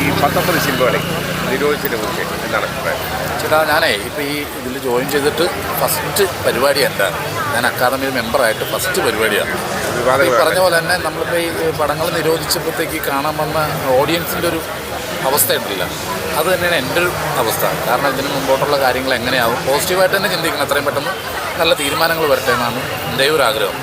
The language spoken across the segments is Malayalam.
ഈ 19 സിനിമകളെ നിരോധിച്ചതിനെ കുറിച്ച് എന്താണ് അഭിപ്രായം? ചേട്ടാ, ഞാനേ ഇപ്പോൾ ഈ ഇതിൽ ജോയിൻ ചെയ്തിട്ട് ഫസ്റ്റ് പരിപാടി എന്താണ്, ഞാൻ അക്കാദമിയിൽ മെമ്പറായിട്ട് ഫസ്റ്റ് പരിപാടിയാണ്. ഈ പറഞ്ഞ പോലെ തന്നെ നമ്മളിപ്പോൾ ഈ പടങ്ങൾ നിരോധിച്ചപ്പോഴത്തേക്ക് കാണാൻ വന്ന ഓഡിയൻസിൻ്റെ ഒരു അവസ്ഥയുണ്ടല്ല, അത് തന്നെയാണ് എൻ്റെ ഒരു അവസ്ഥ. കാരണം ഇതിന് മുമ്പോട്ടുള്ള കാര്യങ്ങൾ എങ്ങനെയാവും പോസിറ്റീവായിട്ട് തന്നെ ചിന്തിക്കണം, എത്രയും പെട്ടെന്ന് നല്ല തീരുമാനങ്ങൾ വരട്ടെ എന്നാണ് എൻ്റെ ഒരു ആഗ്രഹം.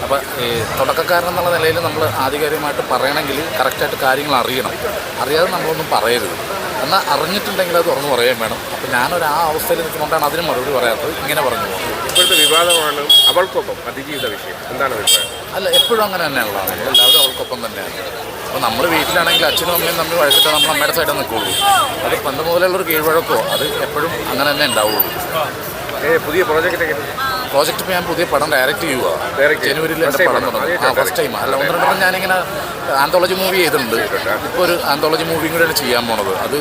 അപ്പോൾ ഈ തുടക്കക്കാരനെന്നുള്ള നിലയിൽ നമ്മൾ ആധികാരികമായിട്ട് പറയണമെങ്കിൽ കറക്റ്റായിട്ട് കാര്യങ്ങൾ അറിയണം. അറിയാതെ നമ്മളൊന്നും പറയരുത്. എന്നാൽ അറിഞ്ഞിട്ടുണ്ടെങ്കിൽ അത് തുറന്നു പറയാൻ വേണം. അപ്പോൾ ഞാനൊരു ആ അവസ്ഥയിൽ നിൽക്കുകൊണ്ടാണ് അതിന് മറുപടി പറയാത്തത്. ഇങ്ങനെ പറഞ്ഞു പോകുന്നത് ഇപ്പോഴത്തെ വിവാദമാണ് അവൾക്കൊപ്പം അതിജീവിത വിഷയം. എന്താണ് അഭിപ്രായം? അല്ല, എപ്പോഴും അങ്ങനെ തന്നെയാണല്ലോ. നമ്മളെല്ലാവരും അവൾക്കൊപ്പം തന്നെയാണ്. അപ്പോൾ നമ്മൾ വീട്ടിലാണെങ്കിൽ അച്ഛനും അമ്മയും തമ്മിൽ വഴക്കിട്ട് നമ്മൾ അമ്മയുടെ സൈഡിൽ നിൽക്കുകയുള്ളൂ. അത് പണ്ട് മുതലുള്ളൊരു കീഴ്വഴക്കോ അത് എപ്പോഴും അങ്ങനെ തന്നെ ഉണ്ടാവുള്ളൂ. പുതിയ പ്രോജക്റ്റ് ഇപ്പോൾ ഞാൻ പുതിയ പടം ഡയറക്റ്റ് ചെയ്യുക. ജനുവരിയിൽ എൻ്റെ പടം തുടങ്ങി. ഫസ്റ്റ് ടൈം അല്ല, 1-2 ഞാനിങ്ങനെ ആന്തോളജി മൂവി ചെയ്തിട്ടുണ്ട്. ഇപ്പോൾ ഒരു ആന്തോളജി മൂവിയും കൂടെയാണ് ചെയ്യാൻ പോണത്. അത്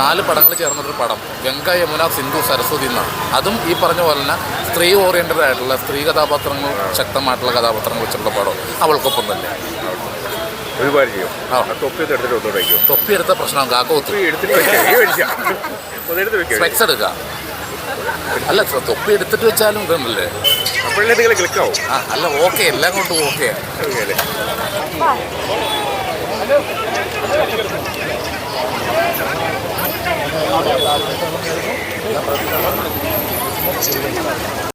4 പടങ്ങൾ ചേർന്നൊരു പടം, ഗംഗ, യമുന, സിന്ധു, സരസ്വതി എന്നാണ്. അതും ഈ പറഞ്ഞ പോലെ തന്നെ സ്ത്രീ ഓറിയൻറ്റഡ് ആയിട്ടുള്ള സ്ത്രീ കഥാപാത്രങ്ങൾ, ശക്തമായിട്ടുള്ള കഥാപാത്രങ്ങൾ വെച്ചിട്ടുള്ള പടം അവൾക്കൊപ്പം തന്നെ ഒരുപാട് ചെയ്യും. തൊപ്പി എടുത്ത പ്രശ്നം കാക്കോത്ത് സ്പെക്സ് എടുക്കുക. അല്ല, തൊപ്പി എടുത്തിട്ട് വെച്ചാലും ഇതുണ്ടല്ലേ, അപ്പോഴേ നിങ്ങൾ ക്ലിക്കാവും. അല്ല, ഓക്കെ, എല്ലാം കൊണ്ടും ഓക്കെ.